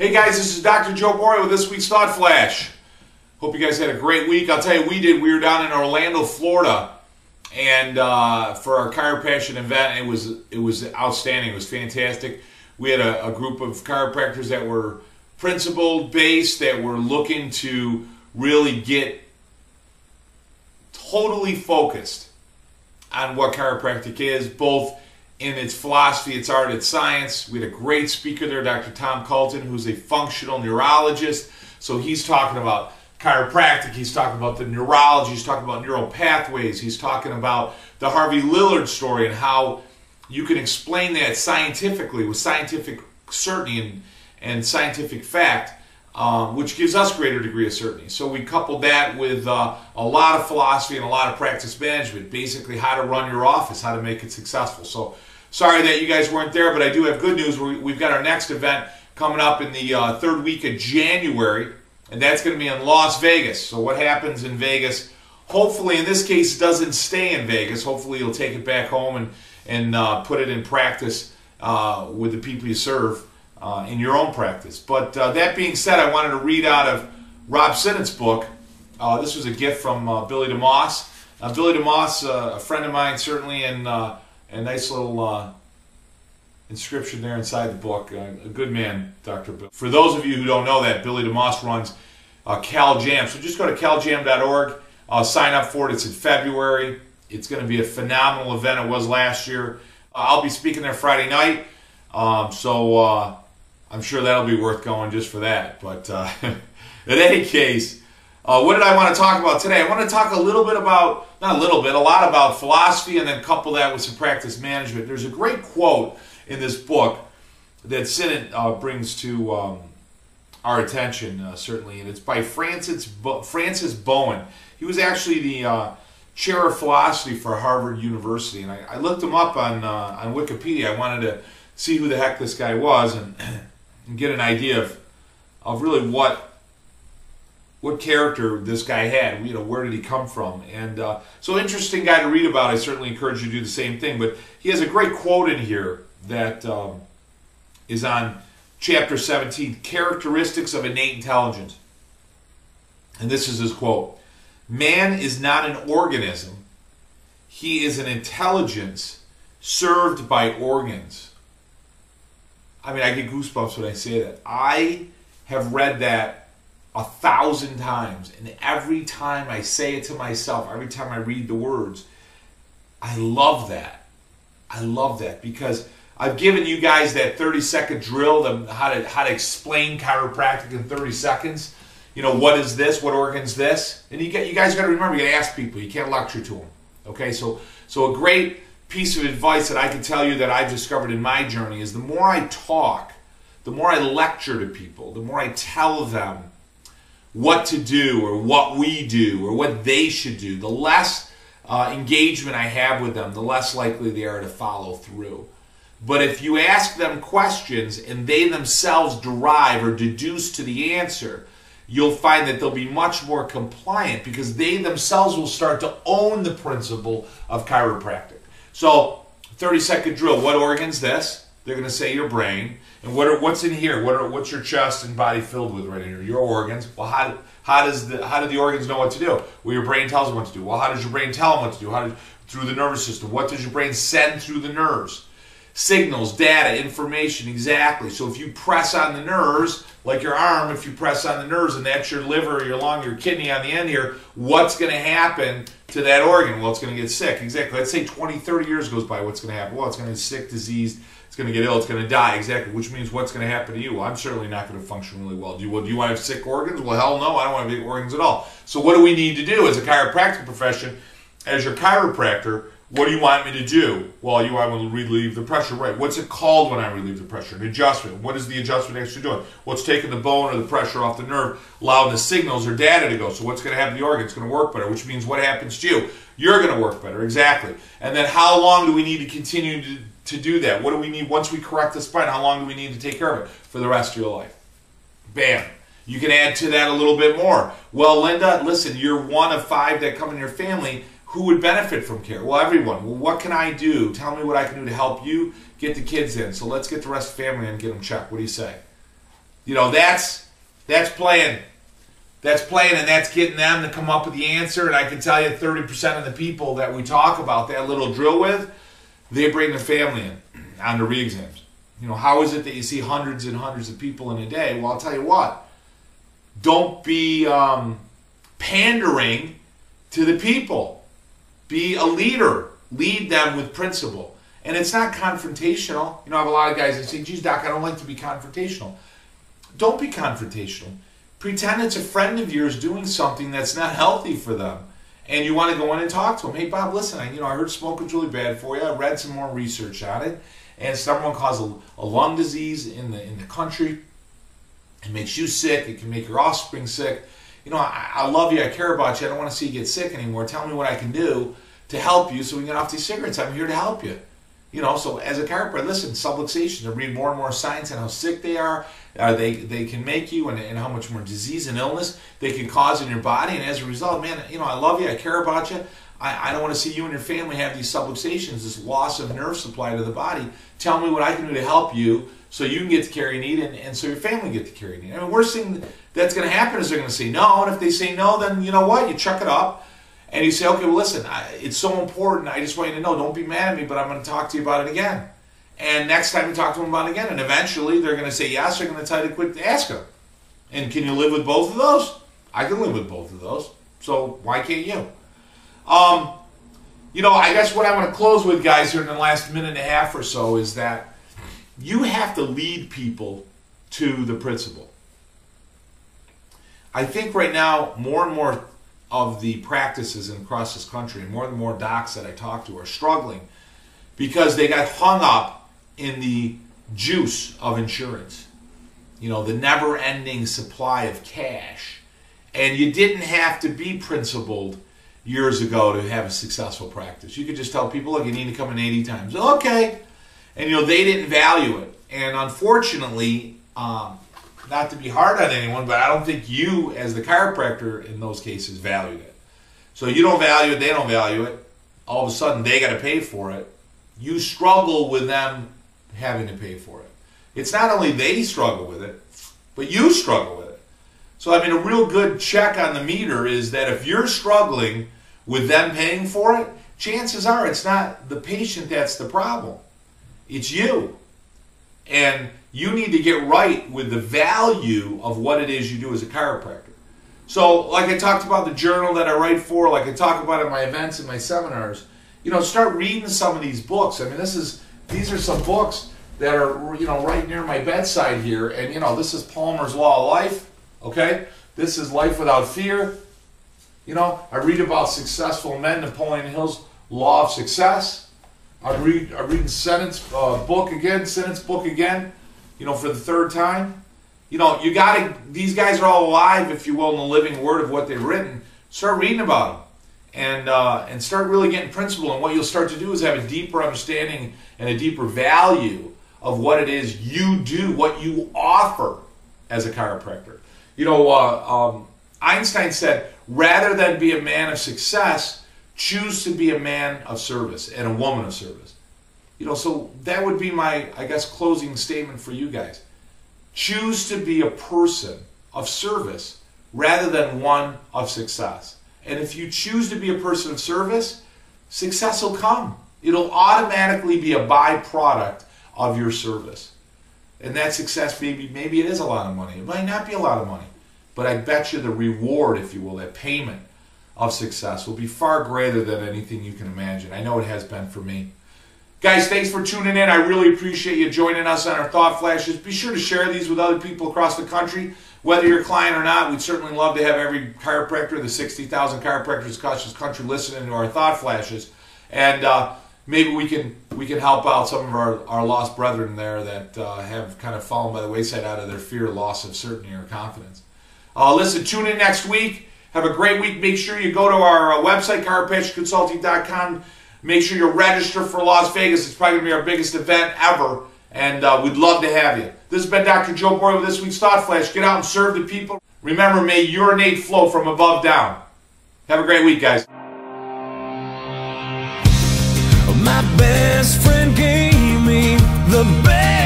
Hey guys, this is Dr. Joe Borio with this week's Thought Flash. Hope you guys had a great week. I'll tell you, we were down in Orlando, Florida, and for our chiropractic event, it was outstanding. It was fantastic. We had a group of chiropractors that were principle-based, that were looking to really get totally focused on what chiropractic is, both in its philosophy, its art, its science. We had a great speaker there, Dr. Tom Colton, who's a functional neurologist. So he's talking about chiropractic, he's talking about the neurology, he's talking about neural pathways, he's talking about the Harvey Lillard story and how you can explain that scientifically, with scientific certainty and scientific fact, which gives us greater degree of certainty. So we coupled that with a lot of philosophy and a lot of practice management, basically how to run your office, how to make it successful. So sorry that you guys weren't there, but I do have good news. We've got our next event coming up in the third week of January, and that's going to be in Las Vegas. So what happens in Vegas, hopefully in this case, doesn't stay in Vegas. Hopefully you'll take it back home and put it in practice with the people you serve in your own practice. But that being said, I wanted to read out of Rob Sinnott's book. This was a gift from Billy DeMoss. Billy DeMoss, a friend of mine, certainly, and a nice little inscription there inside the book. A good man, Dr. Bill. For those of you who don't know that, Billy DeMoss runs CalJam. So just go to caljam.org. Sign up for it. It's in February. It's going to be a phenomenal event. It was last year. I'll be speaking there Friday night. So I'm sure that'll be worth going just for that. But in any case, what did I want to talk about today? I want to talk a little bit about, not a little bit, a lot about philosophy, and then couple that with some practice management. There's a great quote in this book that Sinnott brings to our attention, certainly, and it's by Francis Bowen. He was actually the chair of philosophy for Harvard University, and I looked him up on Wikipedia. I wanted to see who the heck this guy was and get an idea of really what character this guy had. You know, where did he come from? And so interesting guy to read about. I certainly encourage you to do the same thing. But he has a great quote in here that is on chapter 17, Characteristics of Innate Intelligence. And this is his quote: "Man is not an organism. He is an intelligence served by organs." I mean, I get goosebumps when I say that. I have read that 1,000 times, and every time I say it to myself, every time I read the words, I love that. I love that because I've given you guys that 30-second drill, how to explain chiropractic in 30 seconds. You know, what is this? What organ's this? And you guys got to remember, you got to ask people. You can't lecture to them. Okay, so a great piece of advice that I can tell you that I've discovered in my journey is the more I talk, the more I lecture to people, the more I tell them what to do or what we do or what they should do, the less engagement I have with them, the less likely they are to follow through. But if you ask them questions and they themselves derive or deduce to the answer, you'll find that they'll be much more compliant because they themselves will start to own the principle of chiropractic. So, 30-second drill. What organ's this? They're going to say your brain. And what's in here? What's your chest and body filled with right here? Your organs. Well, how do the organs know what to do? Well, your brain tells them what to do. Well, how does your brain tell them what to do? Through the nervous system. What does your brain send through the nerves? Signals, data, information, exactly. So if you press on the nerves, like your arm, if you press on the nerves and that's your liver, your lung, your kidney on the end here, what's going to happen to that organ? Well, it's going to get sick. Exactly. Let's say 20, 30 years goes by. What's going to happen? Well, it's going to get sick, diseased, it's going to get ill, it's going to die. Exactly. Which means what's going to happen to you? Well, I'm certainly not going to function really well. Do you want to have sick organs? Well, hell no, I don't want to have organs at all. So what do we need to do as a chiropractic profession? As your chiropractor, what do you want me to do? Well, you want me to relieve the pressure, right? What's it called when I relieve the pressure? An adjustment. What is the adjustment actually doing? Well, it's taking the bone or the pressure off the nerve, allowing the signals or data to go. So what's going to happen to the organ? It's going to work better, which means what happens to you? You're going to work better, exactly. And then how long do we need to continue to do that? What do we need once we correct the spine? How long do we need to take care of it? For the rest of your life. Bam. You can add to that a little bit more. Well, Linda, listen, you're one of 5 that come in your family. Who would benefit from care? Well, everyone. Well, what can I do? Tell me what I can do to help you get the kids in. So let's get the rest of the family in and get them checked. What do you say? You know, that's playing. That's playing, and that's getting them to come up with the answer. And I can tell you 30% of the people that we talk about that little drill with, they bring their family in on the re-exams. You know, how is it that you see hundreds and hundreds of people in a day? Well, I'll tell you what. Don't be pandering to the people. Be a leader. Lead them with principle. And it's not confrontational. You know, I have a lot of guys that say, geez, Doc, I don't like to be confrontational. Don't be confrontational. Pretend it's a friend of yours doing something that's not healthy for them. And you want to go in and talk to them. Hey, Bob, listen, I heard smoking's really bad for you. I read some more research on it. And it's number one cause of a lung disease in the country. It makes you sick. It can make your offspring sick. You know, I love you. I care about you. I don't want to see you get sick anymore. Tell me what I can do to help you so we can get off these cigarettes. I'm here to help you. You know, so as a chiropractor, listen, subluxation, I read more and more science on how sick they are. They can make you, and how much more disease and illness they can cause in your body. And as a result, man, you know, I love you. I care about you. I don't want to see you and your family have these subluxations, this loss of nerve supply to the body. Tell me what I can do to help you so you can get the care you need, and so your family get the care you need. I mean, worst thing that's going to happen is they're going to say no. And if they say no, then you know what? You chuck it up. And you say, okay, well, listen, it's so important. I just want you to know, don't be mad at me, but I'm going to talk to you about it again. And next time you talk to them about it again, and eventually they're going to say yes, they're going to tell you to quit to ask them. And can you live with both of those? I can live with both of those. So why can't you? You know, I guess what I want to close with, guys, here in the last minute and a half or so is that you have to lead people to the principle. I think right now, more and more of the practices across this country, and more docs that I talk to are struggling because they got hung up in the juice of insurance. You know, the never-ending supply of cash. And you didn't have to be principled years ago to have a successful practice. You could just tell people, look, you need to come in 80 times. Okay. And, you know, they didn't value it. And unfortunately, not to be hard on anyone, but I don't think you, as the chiropractor, in those cases, valued it. So you don't value it, they don't value it. All of a sudden, they got to pay for it. You struggle with them having to pay for it. It's not only they struggle with it, but you struggle with it. So, I mean, a real good check on the meter is that if you're struggling with them paying for it, chances are it's not the patient that's the problem. It's you. And you need to get right with the value of what it is you do as a chiropractor. So, like I talked about the journal that I write for, like I talk about at my events and my seminars, you know, start reading some of these books. I mean, these are some books that are, you know, right near my bedside here. And, you know, this is Palmer's Law of Life, okay? This is Life Without Fear. You know, I read about successful men, Napoleon Hill's Law of Success. I'm reading Sentence book again, you know, for the third time. You know, these guys are all alive, if you will, in the living word of what they've written. Start reading about them and start really getting principle. And what you'll start to do is have a deeper understanding and a deeper value of what it is you do, what you offer as a chiropractor. You know, Einstein said, rather than be a man of success, choose to be a man of service and a woman of service. You know, so that would be my, I guess, closing statement for you guys. Choose to be a person of service rather than one of success. And if you choose to be a person of service, success will come. It'll automatically be a byproduct of your service. And that success, maybe it is a lot of money. It might not be a lot of money. But I bet you the reward, if you will, that payment of success will be far greater than anything you can imagine. I know it has been for me. Guys, thanks for tuning in. I really appreciate you joining us on our Thought Flashes. Be sure to share these with other people across the country. Whether you're a client or not, we'd certainly love to have every chiropractor, the 60,000 chiropractors across this country, listening to our Thought Flashes. And maybe we can help out some of our lost brethren there that have kind of fallen by the wayside out of their fear, loss of certainty, or confidence. Listen, tune in next week. Have a great week. Make sure you go to our website, chiropassionconsulting.com. Make sure you register for Las Vegas. It's probably going to be our biggest event ever, and we'd love to have you. This has been Dr. Joe Borio with this week's Thought Flash. Get out and serve the people. Remember, may your innate flow from above down. Have a great week, guys. My best friend gave me the best.